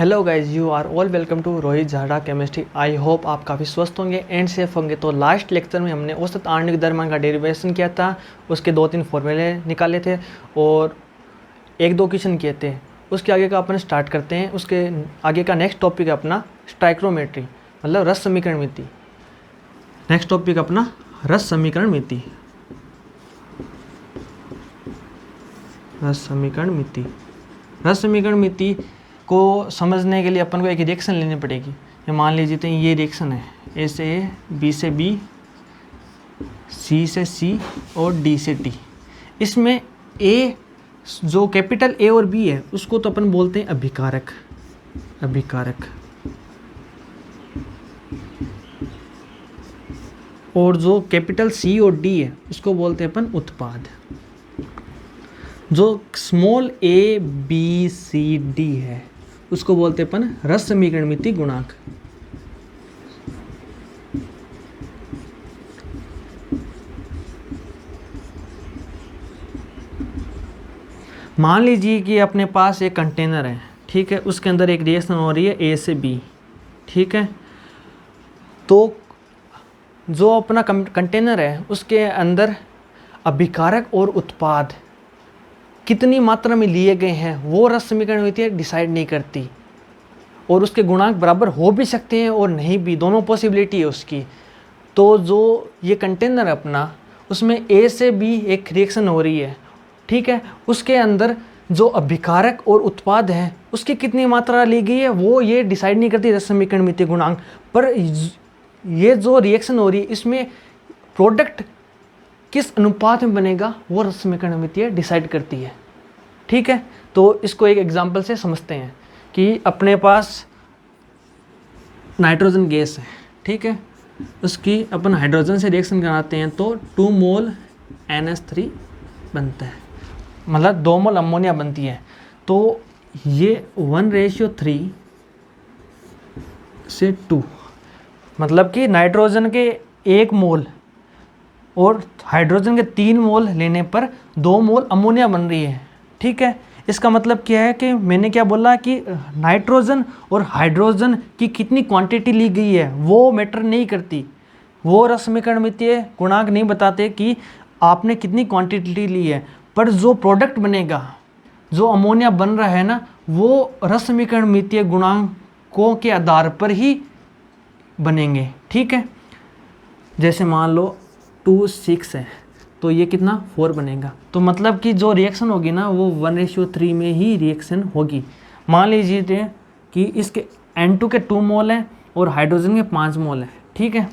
Hello guys, you are all welcome to Rohit Jhada chemistry. I hope आप काफ़ी स्वस्थ होंगे एंड सेफ होंगे। तो लास्ट लेक्चर में हमने औसत आणविक द्रव्यमान का डेरिवेशन किया था, उसके 2-3 फॉर्मूले निकाले थे और 1-2 क्वेश्चन किए थे। उसके आगे का अपन स्टार्ट करते हैं। उसके आगे का नेक्स्ट टॉपिक है अपना स्टाइक्रोमेट्री, मतलब रस समीकरण मिति। नेक्स्ट टॉपिक अपना रस समीकरण मिति। रस समीकरण मिति, रस समीकरण मिति को समझने के लिए अपन को एक रिएक्शन लेनी पड़ेगी। ये मान लीजिए तो ये रिएक्शन है, ए से ए, बी से बी, सी से सी और डी से डी। इसमें ए, जो कैपिटल ए और बी है, उसको तो अपन बोलते हैं अभिकारक। अभिकारक। और जो कैपिटल सी और डी है, उसको बोलते हैं अपन उत्पाद। जो small A B C D है, उसको बोलते हैं अपन रस समीकरण मिति गुणांक। मान लीजिए कि अपने पास एक कंटेनर है, ठीक है, उसके अंदर एक रिएक्शन हो रही है ए से बी, ठीक है। तो जो अपना कंटेनर है, उसके अंदर अभिकारक और उत्पाद कितनी मात्रा में लिए गए हैं वो रस समीकरण मिति डिसाइड नहीं करती। और उसके गुणांक बराबर हो भी सकते हैं और नहीं भी, दोनों पॉसिबिलिटी है उसकी। तो जो ये कंटेनर है अपना, उसमें ए से बी एक रिएक्शन हो रही है, ठीक है। उसके अंदर जो अभिकारक और उत्पाद है, उसकी कितनी मात्रा ली गई है वो ये डिसाइड नहीं करती रस समीकरण मिति गुणांक। पर ये जो रिएक्शन हो रही है, इसमें प्रोडक्ट किस अनुपात में बनेगा वो रस समीकरण मिति डिसाइड करती है, ठीक है। तो इसको एक एग्जांपल से समझते हैं कि अपने पास नाइट्रोजन गैस है, ठीक है। उसकी अपन हाइड्रोजन से रिएक्शन कराते हैं तो 2 मोल NH3 बनता है, मतलब 2 मोल अमोनिया बनती है। तो ये 1:3 से 2, मतलब कि नाइट्रोजन के 1 मोल और हाइड्रोजन के 3 मोल लेने पर 2 मोल अमोनिया बन रही है, ठीक है। इसका मतलब क्या है कि मैंने क्या बोला कि नाइट्रोजन और हाइड्रोजन की कितनी क्वांटिटी ली गई है वो मैटर नहीं करती। वो रस समीकरण मिति गुणांक नहीं बताते कि आपने कितनी क्वांटिटी ली है, पर जो प्रोडक्ट बनेगा, जो अमोनिया बन रहा है ना, वो रस समीकरण मिति गुणांकों के आधार पर ही बनेंगे, ठीक है। जैसे मान लो 2 6 है तो ये कितना 4 बनेगा। तो मतलब कि जो रिएक्शन होगी ना वो 1:3 में ही रिएक्शन होगी। मान लीजिए कि इसके N2 के 2 मोल हैं और हाइड्रोजन के 5 मोल हैं, ठीक है।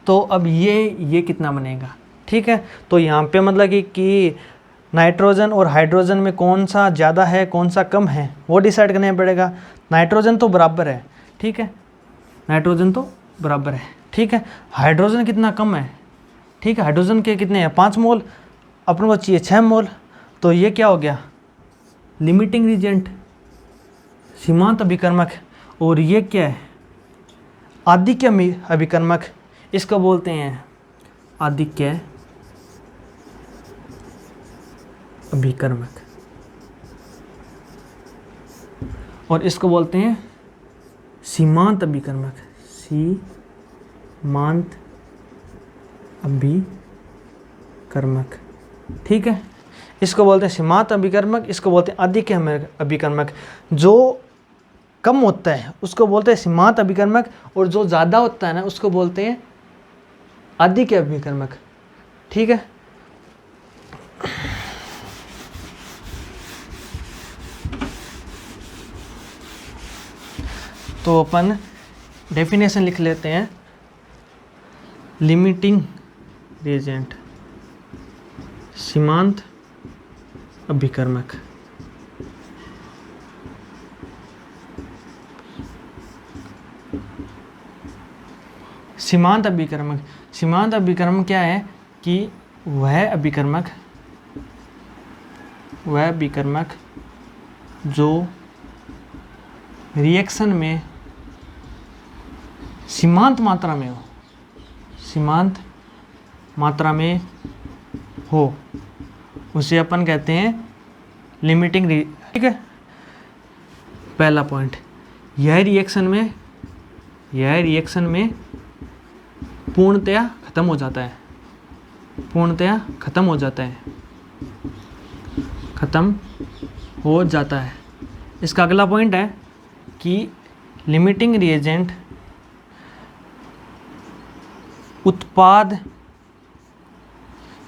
तो अब ये कितना बनेगा, ठीक है। तो यहाँ पे मतलब कि नाइट्रोजन और हाइड्रोजन में कौन सा ज़्यादा है कौन सा कम है वो डिसाइड करना पड़ेगा। नाइट्रोजन तो बराबर है, ठीक है, नाइट्रोजन तो बराबर है, ठीक है। हाइड्रोजन कितना कम है, ठीक है, हाइड्रोजन के कितने हैं 5 मोल, अपन को चाहिए 6 मोल। तो ये क्या हो गया, लिमिटिंग रीजेंट, सीमांत अभिकर्मक। और ये क्या है, आदिक्य अभिकर्मक, इसको बोलते हैं आदिक्य अभिकर्मक। और इसको बोलते हैं सीमांत अभिकर्मक, सीमांत अभिकर्मक, ठीक है। इसको बोलते हैं सीमांत अभिकर्मक, इसको बोलते हैं आदिक्य अभिकर्मक। जो कम होता है उसको बोलते हैं सीमांत अभिकर्मक, और जो ज़्यादा होता है ना उसको बोलते हैं आदिक्य अभिकर्मक, ठीक है। तो अपन डेफिनेशन लिख लेते हैं। लिमिटिंग रिएजेंट, सीमांत अभिकर्मक। सीमांत अभिकर्मक, सीमांत अभिकर्मक क्या है कि वह अभिकर्मक जो रिएक्शन में सीमांत मात्रा में हो, सीमांत मात्रा में हो, उसे अपन कहते हैं लिमिटिंग, ठीक है। पहला पॉइंट। यह रिएक्शन में पूर्णतया ख़त्म हो जाता है, ख़त्म हो जाता है। इसका अगला पॉइंट है कि लिमिटिंग रिएजेंट उत्पाद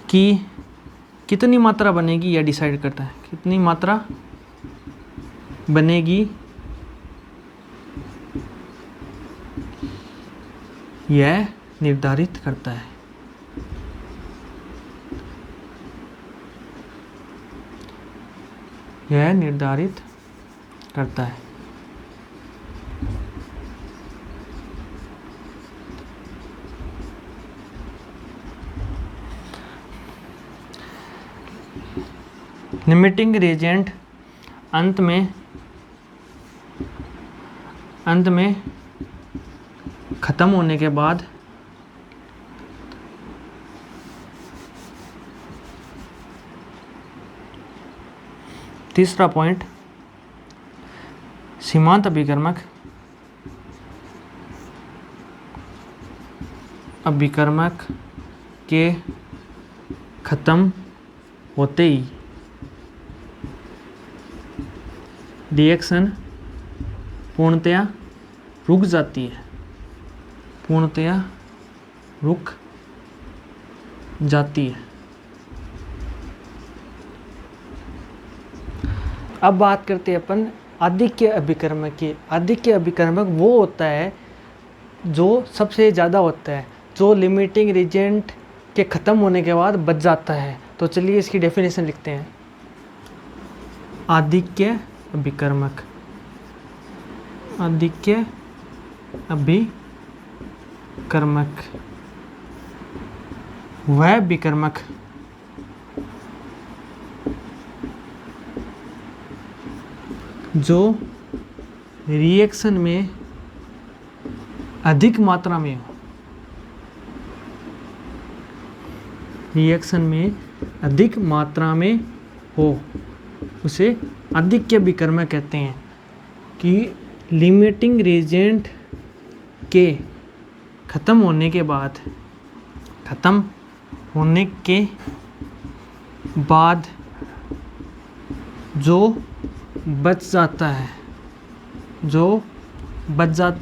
की कितनी मात्रा बनेगी यह डिसाइड करता है, कितनी मात्रा बनेगी यह निर्धारित करता है। लिमिटिंग रिएजेंट अंत में ख़त्म होने के बाद तीसरा पॉइंट, सीमांत अभिकर्मक के ख़त्म होते ही रिएक्शन पूर्णतया रुक जाती है, अब बात करते हैं अपन आधिक्य अभिकर्मक की। आधिक्य अभिकर्मक वो होता है जो सबसे ज़्यादा होता है, जो लिमिटिंग रिएजेंट के ख़त्म होने के बाद बच जाता है। तो चलिए इसकी डेफिनेशन लिखते हैं। आधिक्य अभिकर्मक वह अभिकर्मक जो रिएक्शन में अधिक मात्रा में हो, उसे आधिक्य अभिकर्मक कहते हैं। कि लिमिटिंग रिएजेंट के ख़त्म होने के बाद जो बच जाता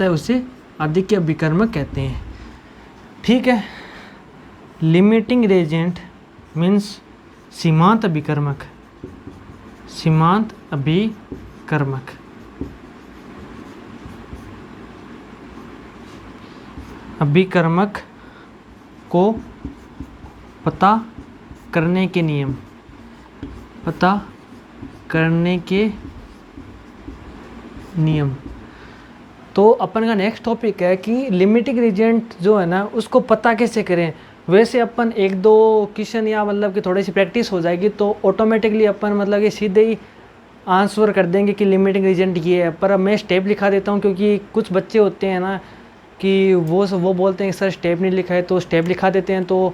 है उसे आधिक्य अभिकर्मक कहते हैं। ठीक है। लिमिटिंग रिएजेंट मीन्स सीमांत अभिकर्मक। अभिकर्मक को पता करने के नियम। तो अपन का नेक्स्ट टॉपिक है कि लिमिटिंग रिएजेंट जो है ना उसको पता कैसे करें। वैसे अपन एक दो क्वेश्चन या मतलब कि थोड़ी सी प्रैक्टिस हो जाएगी तो ऑटोमेटिकली अपन मतलब कि सीधे ही आंसर कर देंगे कि लिमिटिंग रिएजेंट ये है। पर अब मैं स्टेप लिखा देता हूँ क्योंकि कुछ बच्चे होते हैं ना कि वो बोलते हैं कि सर स्टेप नहीं लिखा है, तो स्टेप लिखा देते हैं। तो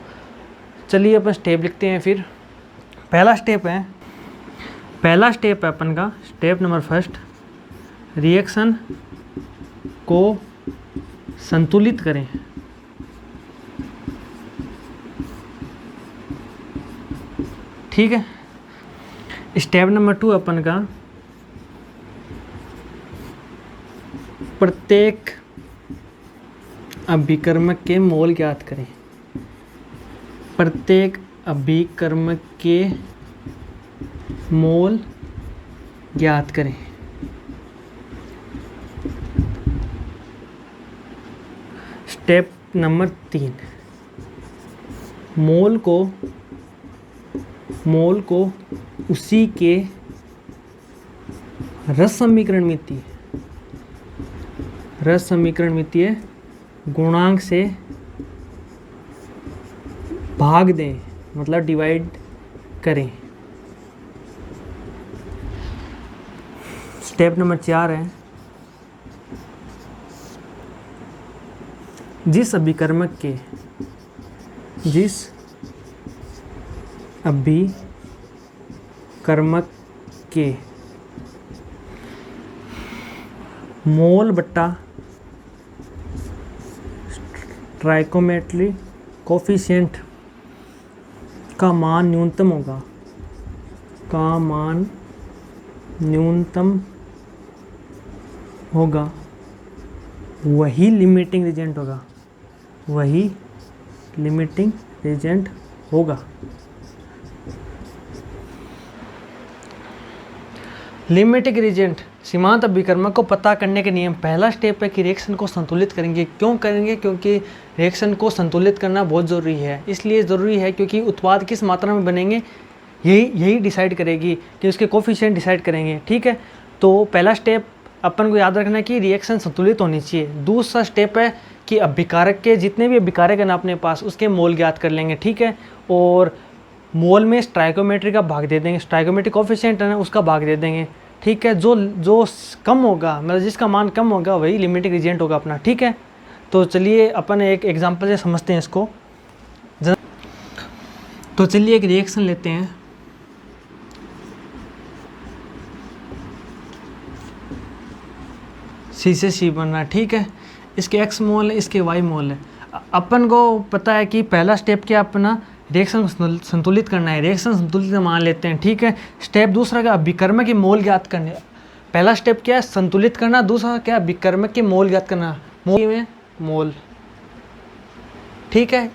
चलिए अपन स्टेप लिखते हैं। फिर पहला स्टेप है अपन का स्टेप नंबर फर्स्ट, रिएक्शन को संतुलित करें। ठीक है। स्टेप नंबर 2 अपन का प्रत्येक अभिकर्मक के मोल ज्ञात करें। प्रत्येक अभिकर्मक के मोल ज्ञात करें। स्टेप नंबर 3, मोल को उसी के रस समीकरण मितीय गुणांक से भाग दें, मतलब डिवाइड करें। स्टेप नंबर 4 है, जिस अभिकर्मक के मोल बट्टा स्टोइकोमेट्री कोफिशिएंट का मान न्यूनतम होगा, का मान न्यूनतम होगा, वही लिमिटिंग रीजेंट होगा, वही लिमिटिंग रीजेंट होगा। लिमिटिंग रीजेंट सीमांत अभिकर्मक को पता करने के नियम। पहला स्टेप है कि रिएक्शन को संतुलित करेंगे। क्यों करेंगे? क्योंकि रिएक्शन को संतुलित करना बहुत ज़रूरी है। इसलिए ज़रूरी है क्योंकि उत्पाद किस मात्रा में बनेंगे यही डिसाइड करेगी कि उसके कोफिशिएंट डिसाइड करेंगे। ठीक है, तो पहला स्टेप अपन को याद रखना है कि रिएक्शन संतुलित होनी चाहिए। दूसरा स्टेप है कि अभिकारक के जितने भी अभिकारक हैं ना अपने पास, उसके मोल ज्ञात कर लेंगे। ठीक है, और मोल में स्टोइकोमेट्री का भाग दे देंगे, स्टोइकोमेट्रिक कोफिशिएंट है ना उसका भाग दे देंगे। ठीक है, जो कम होगा, मतलब जिसका मान कम होगा वही लिमिटिंग रीजेंट होगा अपना। ठीक है, तो चलिए अपन एक एग्जांपल से समझते हैं इसको। तो चलिए एक रिएक्शन लेते हैं। सी से सी बनना है। ठीक है, इसके एक्स मोल है, इसके वाई मोल है। अपन को पता है कि पहला स्टेप क्या अपना रिएक्शन संतुलित करना है। रिएक्शन संतुलित मान लेते हैं। ठीक है, स्टेप दूसरा क्या अभिकर्मक के मोल ज्ञात करने। पहला स्टेप क्या है संतुलित करना, दूसरा क्या अभिकर्मक के मोल ज्ञात करना। मोल में मोल, ठीक है,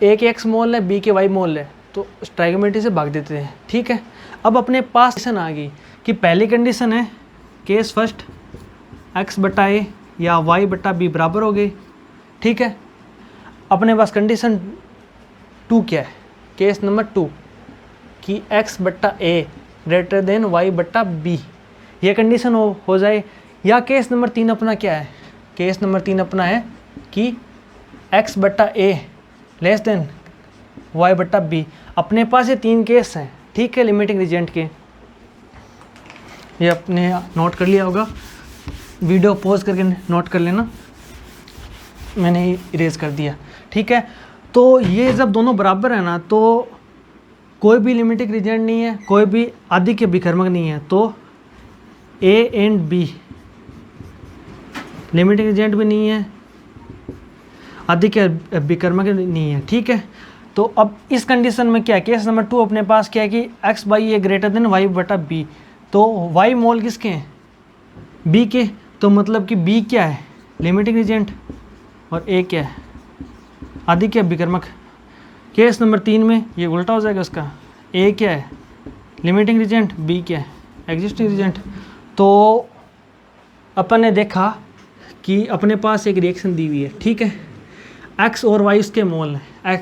एक एक्स मोल है, बी के वाई मोल है, तो स्टोइकोमेट्री से भाग देते हैं। ठीक है, अब अपने पास कंडीशन आ गई कि पहली कंडीशन है केस फर्स्ट एक्स बटा ए या वाई बटा बी बराबर हो गई। ठीक है, अपने पास कंडीशन 2 क्या है, केस नंबर 2 कि x बट्टा ए ग्रेटर देन y बट्टा बी, ये कंडीशन हो जाए। या केस नंबर 3 अपना क्या है, केस नंबर 3 अपना है कि x बट्टा ए लेस देन y बट्टा बी। अपने पास ये 3 केस हैं। ठीक है, लिमिटिंग रीजेंट के, ये अपने नोट कर लिया होगा, वीडियो पॉज करके नोट कर लेना, मैंने इरेज कर दिया। ठीक है, तो ये जब दोनों बराबर है ना तो कोई भी लिमिटिंग रीजेंट नहीं है, कोई भी आदि के अभिकर्मक नहीं है, तो A and B limiting reagent भी नहीं है, आदि के अभिकर्मक नहीं है। ठीक है, तो अब इस कंडीशन में क्या है, केस नंबर 2 अपने पास क्या है कि x by A greater than y बटा बी, तो y मोल किसके हैं, b के, तो मतलब कि b क्या है लिमिटिंग रीजेंट और a क्या है आदि के अभिकर्मक। केस नंबर 3 में ये उल्टा हो जाएगा, उसका a क्या है लिमिटिंग रीजेंट, b क्या है एग्जिस्टिंग रीजेंट। तो अपन ने देखा कि अपने पास एक रिएक्शन दी हुई है। ठीक है, x और y उसके मोल है,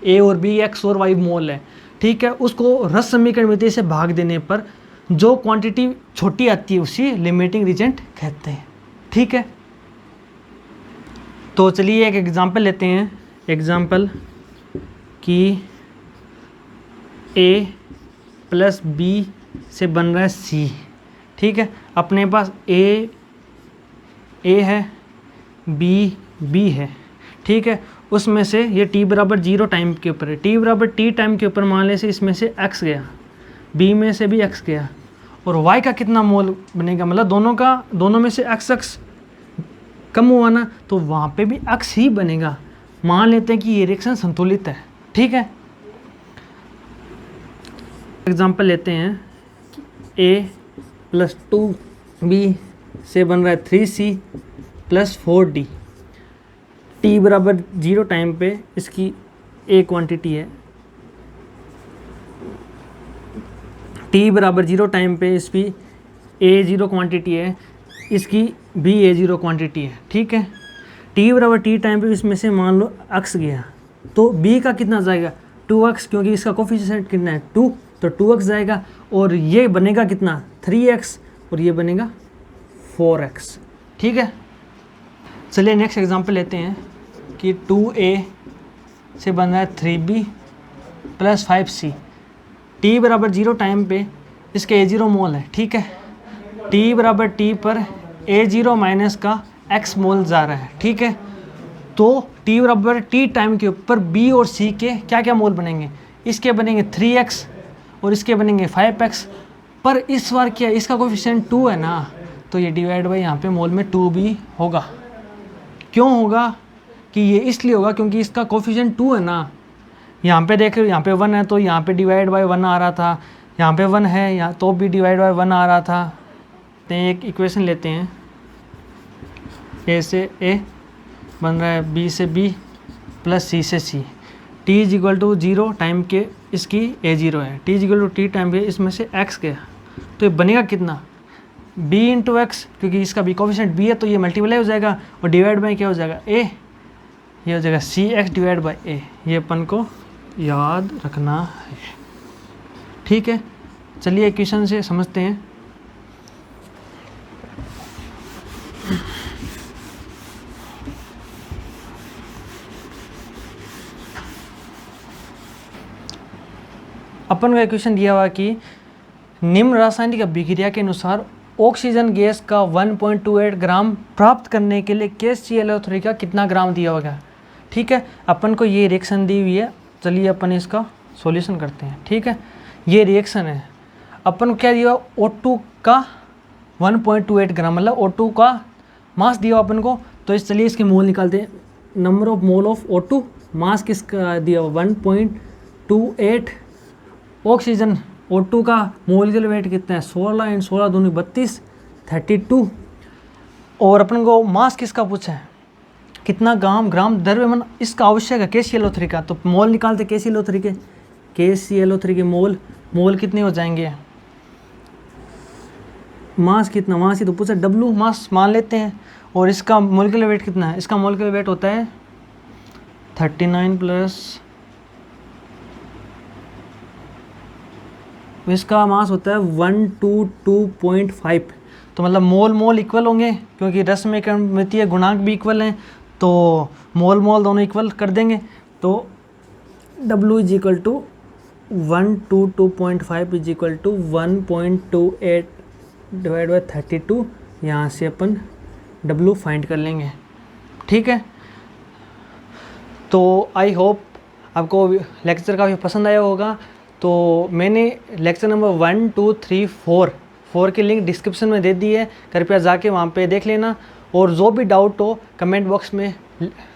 a और b x और y मोल है। ठीक है, उसको रस समीकरण विधि से भाग देने पर जो क्वांटिटी छोटी आती है उसी लिमिटिंग रीजेंट कहते हैं। ठीक है, तो चलिए एक एग्जांपल लेते हैं। एग्जांपल कि a प्लस b से बन रहा है c। ठीक है, अपने पास a है, b है। ठीक है, उसमें से ये t बराबर 0 टाइम के ऊपर है, t बराबर t टाइम के ऊपर मान ले से इसमें से x गया, b में से भी x गया, और y का कितना मोल बनेगा, मतलब दोनों में से x कम हुआ ना, तो वहाँ पे भी x ही बनेगा। मान लेते हैं कि ये रिएक्शन संतुलित है। ठीक है, एग्जांपल लेते हैं कि a प्लस 2b से बन रहा है 3c प्लस 4d। t बराबर 0 टाइम पे इसकी a क्वांटिटी है, t बराबर 0 टाइम पे इसकी a0 क्वांटिटी है, इसकी भी a0 क्वांटिटी है। ठीक है, t बराबर t टाइम पे इसमें से मान लो x गया, तो b का कितना जाएगा 2x, क्योंकि इसका कोफिशिएंट कितना है 2, तो 2x जाएगा, और ये बनेगा कितना 3x, और ये बनेगा 4x। ठीक है, चलिए नेक्स्ट एग्जांपल लेते हैं कि 2a से बन रहा है 3b प्लस 5c। t बराबर 0 टाइम पे इसके a0 मोल है। ठीक है, t बराबर t पर a0 माइनस का x मोल जा रहा है। ठीक है, तो t बराबर t टाइम के ऊपर b और c के क्या क्या मोल बनेंगे, इसके बनेंगे 3x और इसके बनेंगे 5x, पर इस बार क्या इसका कोफिशिएंट 2 है ना, तो ये डिवाइड बाई यहाँ पे मोल में 2 भी होगा। क्यों होगा कि ये इसलिए होगा क्योंकि इसका कोफिशिएंट 2 है ना। यहाँ पे देख रहे हो यहाँ पे 1 है तो यहाँ पे डिवाइड बाई 1 आ रहा था, यहाँ पे 1 है यहाँ तो भी डिवाइड बाई 1 आ रहा था। तो एक इक्वेशन लेते हैं, ए से ए बन रहा है बी से बी प्लस सी से C. T is equal to 0 time के इसकी ए 0 है, T is equal to T time के इसमें से एक्स गया, तो ये बनेगा कितना b इंटू एक्स, क्योंकि इसका b कोफिशिएंट b है तो ये मल्टीप्लाई हो जाएगा और डिवाइड बाई क्या हो जाएगा a, ये हो जाएगा सी एक्स डिवाइड बाई ए। ये अपन को याद रखना है, ठीक है। चलिए इक्वेशन से समझते हैं। अपन को इक्वेशन दिया हुआ कि निम्न रासायनिक अभिक्रिया के अनुसार ऑक्सीजन गैस का 1.28 ग्राम प्राप्त करने के लिए KClO3 का कितना ग्राम दिया होगा, ठीक है। अपन को ये रिएक्शन दी हुई है, चलिए अपन इसका सॉल्यूशन करते हैं, ठीक है। ये रिएक्शन है, अपन को क्या दिया हुआ O2 का 1.28 ग्राम, मतलब O2 का मास दिया हुआ अपन को। तो इस चलिए इसके मोल निकालते हैं। Number of mole of O2, मास किसका दिया हुआ 1.28, ऑक्सीजन O2 का मोलिकुलर वेट कितना है 16 × 16 दूनी 32 32। और अपन को मास किसका पूछा है कितना ग्राम द्रव्यमान इसका आवश्यक है KClO3 का। तो मोल निकालते KClO3 के, KClO3 के मोल कितने हो जाएंगे, मास कितना, मास ही तो पूछा W मास मान लेते हैं। और इसका मोलिकुलर वेट कितना है, इसका मोलिकुलर वेट होता है 39 प्लस इसका मास होता है 122.5। तो मतलब मोल इक्वल होंगे क्योंकि रस में मितीय गुणांक भी इक्वल हैं, तो मोल दोनों इक्वल कर देंगे। तो W is equal to 122.5 is equal to 1.28 divide by 32। यहाँ से अपन W फाइंड कर लेंगे, ठीक है। तो आई होप आपको लेक्चर काफ़ी पसंद आया होगा। तो मैंने लेक्चर नंबर 1 2 3 4 की लिंक डिस्क्रिप्शन में दे दी है, कृपया जाके वहाँ पे देख लेना। और जो भी डाउट हो कमेंट बॉक्स में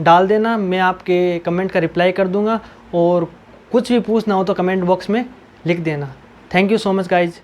डाल देना, मैं आपके कमेंट का रिप्लाई कर दूँगा। और कुछ भी पूछना हो तो कमेंट बॉक्स में लिख देना। Thank you so much guys.